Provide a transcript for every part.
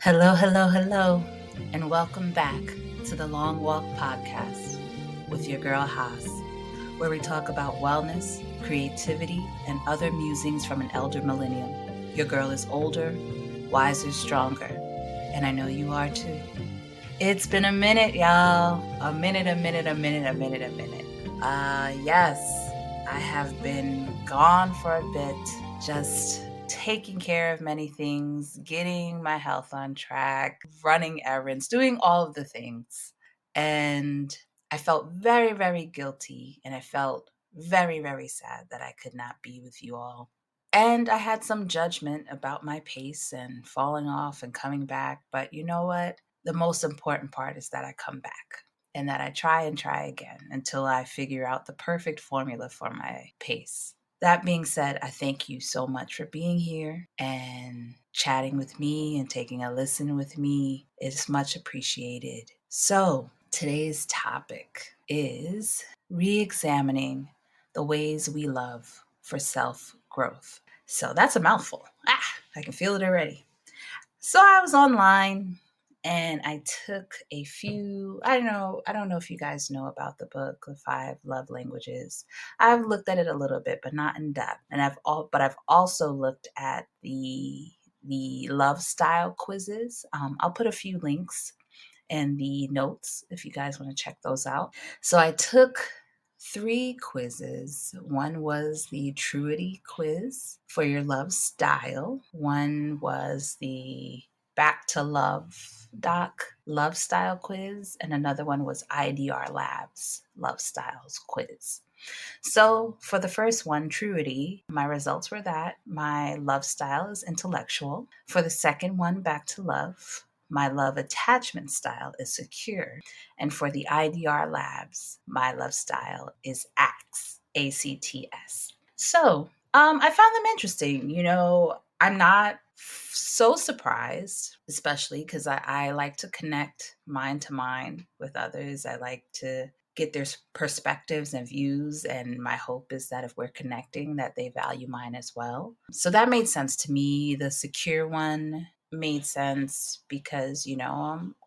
Hello, hello, hello, and welcome back to the Long Walk Podcast with your girl Haas, where we talk about wellness, creativity, and other musings from an elder millennium. Your girl is older, wiser, stronger, and I know you are too. It's been a minute, y'all. A minute. Yes, I have been gone for a bit, just taking care of many things, getting my health on track, running errands, doing all of the things. And I felt very, very guilty, and I felt very, very sad that I could not be with you all. And I had some judgment about my pace and falling off and coming back. But you know what? The most important part is that I come back and that I try and try again until I figure out the perfect formula for my pace. That being said, I thank you so much for being here and chatting with me and taking a listen with me. It's much appreciated. So, today's topic is reexamining the ways we love for self growth. So, that's a mouthful. I can feel it already. So I was online and I took a few, I don't know if you guys know about the book, The Five Love Languages. I've looked at it a little bit, but not in depth. And I've also looked at the love style quizzes. I'll put a few links in the notes if you guys want to check those out. So I took three quizzes. One was the Truity quiz for your love style. One was the Back to Love Doc love style quiz, and another one was IDR Labs love styles quiz. So for the first one, Truity, my results were that my love style is intellectual. For the second one, Back to Love, my love attachment style is secure. And for the IDR Labs, my love style is ACTS, ACTS. So I found them interesting. I'm not so surprised, especially because I like to connect mind to mind with others. I like to get their perspectives and views, and my hope is that if we're connecting, that they value mine as well. So that made sense to me. The secure one made sense because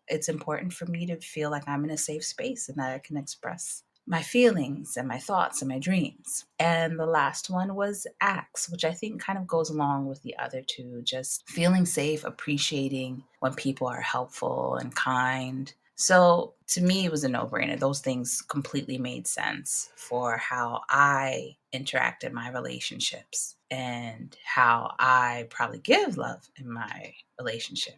it's important for me to feel like I'm in a safe space and that I can express my feelings and my thoughts and my dreams. And the last one was acts, which I think kind of goes along with the other two, just feeling safe, appreciating when people are helpful and kind. So to me, it was a no-brainer. Those things completely made sense for how I interact in my relationships and how I probably give love in my relationship.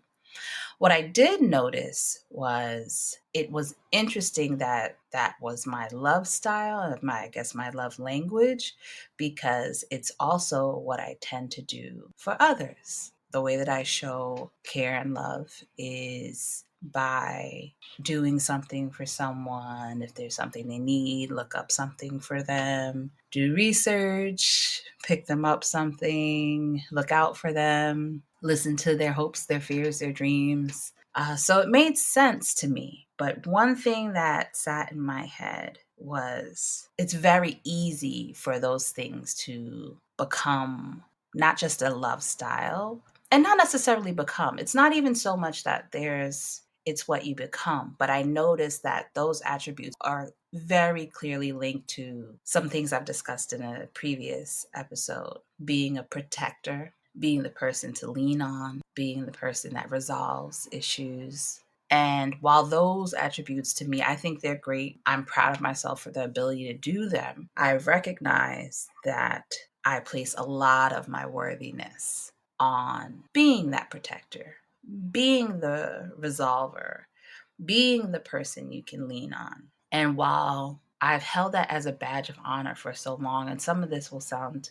What I did notice was it was interesting that that was my love style and my love language, because it's also what I tend to do for others. The way that I show care and love is by doing something for someone. If there's something they need, look up something for them, do research, pick them up something, look out for them, listen to their hopes, their fears, their dreams. So it made sense to me. But one thing that sat in my head was it's very easy for those things to become not just a love style, and not necessarily become. It's not even so much that it's what you become, but I noticed that those attributes are very clearly linked to some things I've discussed in a previous episode: being a protector, being the person to lean on, being the person that resolves issues. And while those attributes to me, I think they're great, I'm proud of myself for the ability to do them, I recognize that I place a lot of my worthiness on being that protector, being the resolver, being the person you can lean on. And while I've held that as a badge of honor for so long, and some of this will sound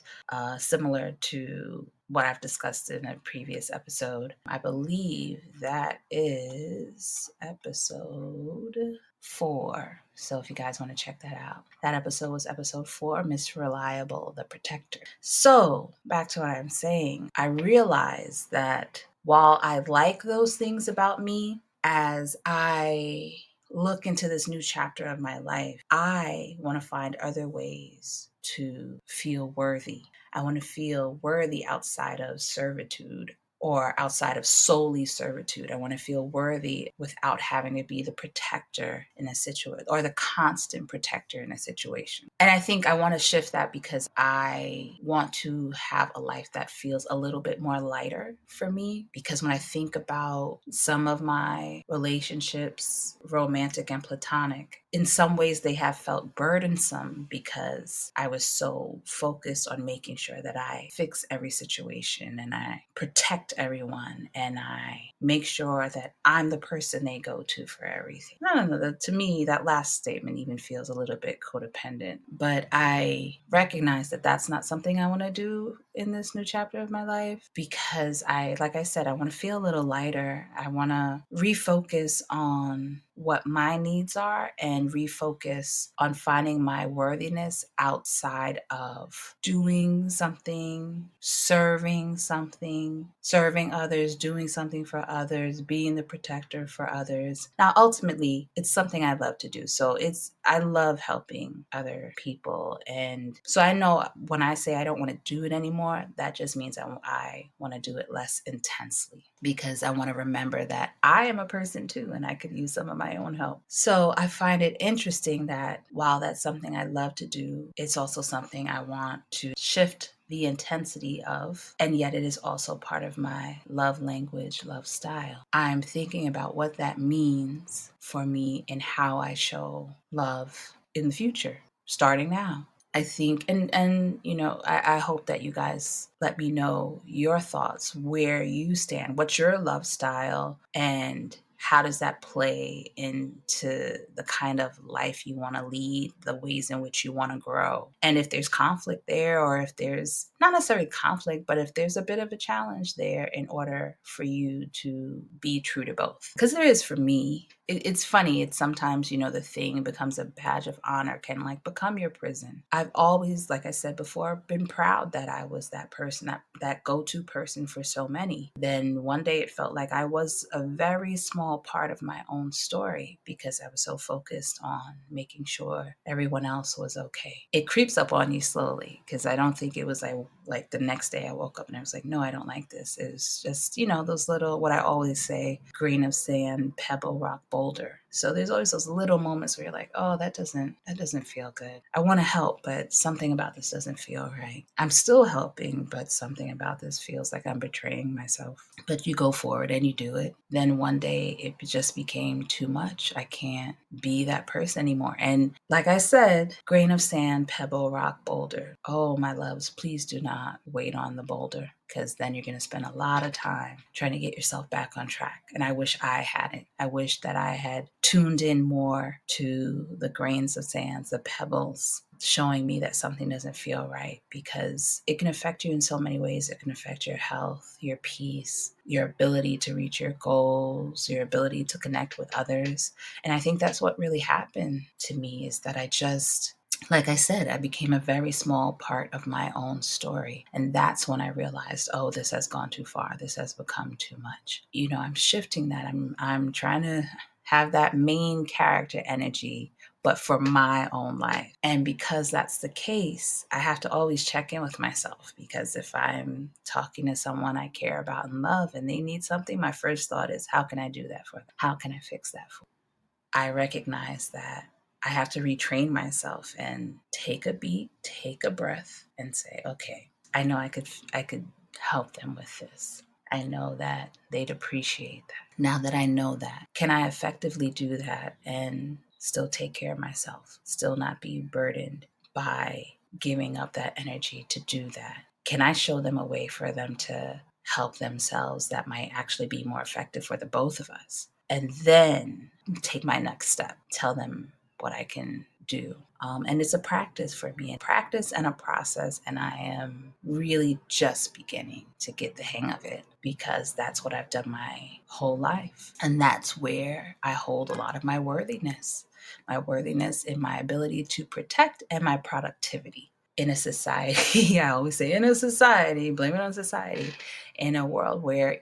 similar to what I've discussed in a previous episode. I believe that is episode 4. So if you guys want to check that out, that episode was episode 4, Miss Reliable, the Protector. So back to what I'm saying, I realized that while I like those things about me, as I look into this new chapter of my life, I want to find other ways to feel worthy. I want to feel worthy outside of servitude. or outside of solely servitude. I want to feel worthy without having to be the protector in a situation or the constant protector in a situation. And I think I want to shift that because I want to have a life that feels a little bit more lighter for me. Because when I think about some of my relationships, romantic and platonic, in some ways they have felt burdensome because I was so focused on making sure that I fix every situation and I protect everyone and I make sure that I'm the person they go to for everything. No. To me, that last statement even feels a little bit codependent. But I recognize that that's not something I want to do in this new chapter of my life because like I said, I want to feel a little lighter. I want to refocus on what my needs are and refocus on finding my worthiness outside of doing something, serving others, doing something for others, being the protector for others. Now, ultimately, it's something I love to do. So I love helping other people. And so I know when I say I don't want to do it anymore, that just means I want to do it less intensely because I want to remember that I am a person too and I could use some of my own help. So I find it interesting that while that's something I love to do, it's also something I want to shift the intensity of, and yet it is also part of my love language, love style. I'm thinking about what that means for me and how I show love in the future, starting now. I think, and I hope that you guys let me know your thoughts, where you stand, what's your love style, and how does that play into the kind of life you want to lead, the ways in which you want to grow? And if there's conflict there, or if there's not necessarily conflict, but if there's a bit of a challenge there in order for you to be true to both. Because there is for me. It's funny. It's sometimes, the thing becomes a badge of honor, can like become your prison. I've always, like I said before, been proud that I was that person, that go-to person for so many. Then one day it felt like I was a very small part of my own story because I was so focused on making sure everyone else was okay. It creeps up on you slowly because I don't think it was like the next day I woke up and I was like, no, I don't like this. It was just, those little, what I always say, grain of sand, pebble, rock, boulder. So there's always those little moments where you're like, oh, that doesn't feel good. I want to help, but something about this doesn't feel right. I'm still helping, but something about this feels like I'm betraying myself. But you go forward and you do it. Then one day it just became too much. I can't be that person anymore. And like I said, grain of sand, pebble, rock, boulder. Oh, my loves, please do not wait on the boulder, because then you're going to spend a lot of time trying to get yourself back on track. And I wish I hadn't. I wish that I had tuned in more to the grains of sand, the pebbles, showing me that something doesn't feel right, because it can affect you in so many ways. It can affect your health, your peace, your ability to reach your goals, your ability to connect with others. And I think that's what really happened to me, is that like I said, I became a very small part of my own story. And that's when I realized, oh, this has gone too far. This has become too much. I'm shifting that. I'm trying to have that main character energy, but for my own life. And because that's the case, I have to always check in with myself, because if I'm talking to someone I care about and love and they need something, my first thought is, how can I do that for them? How can I fix that for them? I recognize that I have to retrain myself and take a beat, take a breath, and say, okay, I know I could help them with this. I know that they'd appreciate that. Now that I know that, can I effectively do that and still take care of myself, still not be burdened by giving up that energy to do that? Can I show them a way for them to help themselves that might actually be more effective for the both of us? And then take my next step, tell them what I can do. And it's a practice for me, a practice and a process. And I am really just beginning to get the hang of it, because that's what I've done my whole life. And that's where I hold a lot of my worthiness in my ability to protect and my productivity. In a society, I always say in a society, blame it on society, in a world where,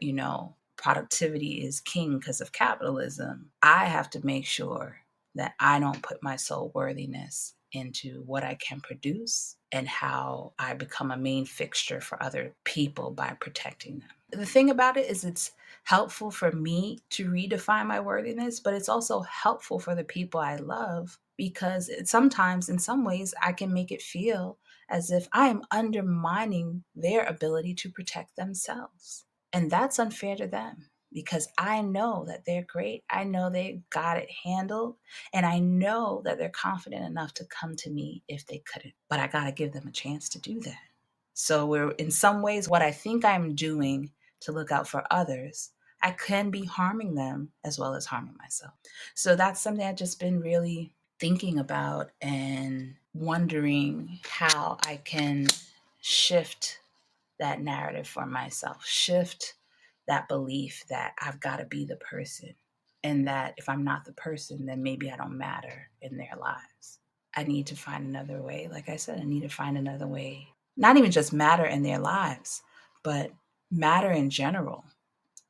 productivity is king because of capitalism, I have to make sure that I don't put my soul worthiness into what I can produce and how I become a main fixture for other people by protecting them. The thing about it is it's helpful for me to redefine my worthiness, but it's also helpful for the people I love because sometimes, in some ways, I can make it feel as if I am undermining their ability to protect themselves. And that's unfair to them because I know that they're great. I know they got it handled. And I know that they're confident enough to come to me if they couldn't. But I got to give them a chance to do that. So, we're in some ways, what I think I'm doing to look out for others, I can be harming them as well as harming myself. So, that's something I've just been really thinking about and wondering how I can shift that narrative for myself, shift that belief that I've got to be the person, and that if I'm not the person, then maybe I don't matter in their lives. I need to find another way. Like I said, I need to find another way, not even just matter in their lives, but matter in general.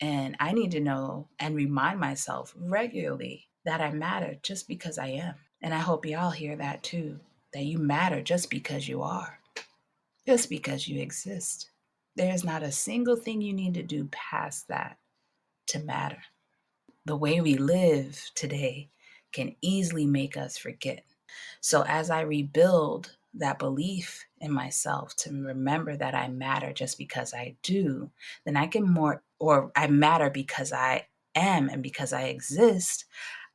And I need to know and remind myself regularly that I matter just because I am. And I hope y'all hear that too, that you matter just because you are, just because you exist. There's not a single thing you need to do past that to matter. The way we live today can easily make us forget. So as I rebuild that belief in myself to remember that I matter just because I do, then I can or I matter because I am and because I exist,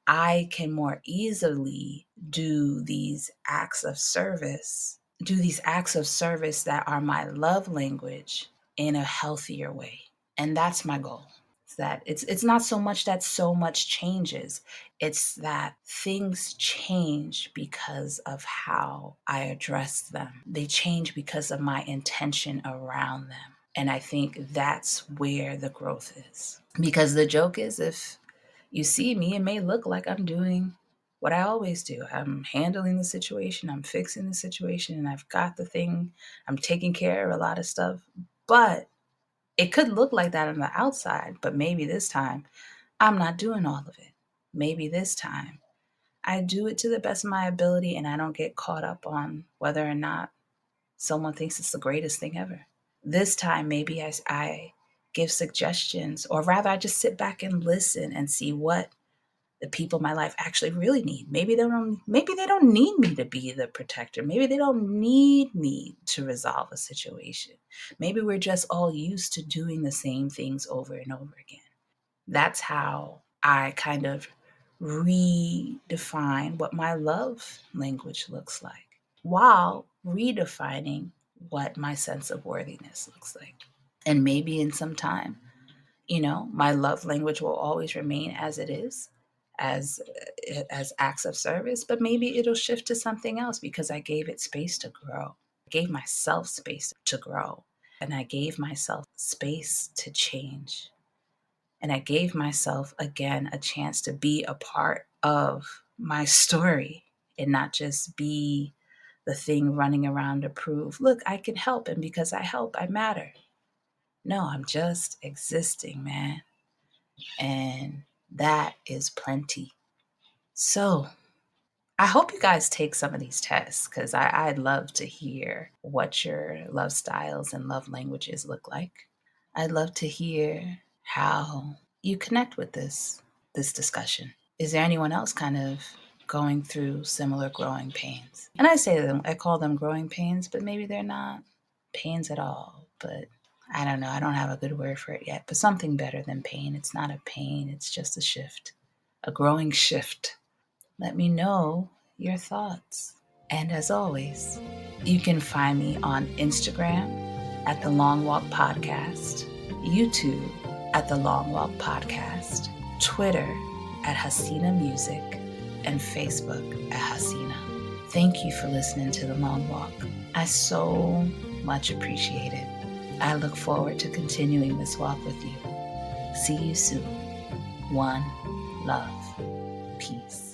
I can more easily do these acts of service that are my love language in a healthier way. And that's my goal. It's that it's not so much that so much changes. It's that things change because of how I address them. They change because of my intention around them. And I think that's where the growth is. Because the joke is, if you see me, it may look like I'm doing what I always do. I'm handling the situation, I'm fixing the situation, and I've got the thing, I'm taking care of a lot of stuff. But it could look like that on the outside, but maybe this time I'm not doing all of it. Maybe this time I do it to the best of my ability and I don't get caught up on whether or not someone thinks it's the greatest thing ever. This time, maybe I give suggestions, or rather, I just sit back and listen and see what the people in my life actually really need. Maybe they don't need me to be the protector. Maybe they don't need me to resolve a situation. Maybe we're just all used to doing the same things over and over again. That's how I kind of redefine what my love language looks like while redefining what my sense of worthiness looks like. And maybe in some time, my love language will always remain as it is, as as acts of service, but maybe it'll shift to something else because I gave it space to grow. I gave myself space to grow, and I gave myself space to change. And I gave myself again a chance to be a part of my story and not just be the thing running around to prove, look, I can help, and because I help, I matter. No, I'm just existing, man. And that is plenty. So I hope you guys take some of these tests because I'd love to hear what your love styles and love languages look like. I'd love to hear how you connect with this discussion. Is there anyone else kind of going through similar growing pains? And I call them growing pains, but maybe they're not pains at all. But I don't know. I don't have a good word for it yet, but something better than pain. It's not a pain, it's just a shift, a growing shift. Let me know your thoughts. And as always, you can find me on Instagram at The Long Walk Podcast, YouTube at The Long Walk Podcast, Twitter at Hasina Music, and Facebook at Hasina. Thank you for listening to The Long Walk. I so much appreciate it. I look forward to continuing this walk with you. See you soon. One love. Peace.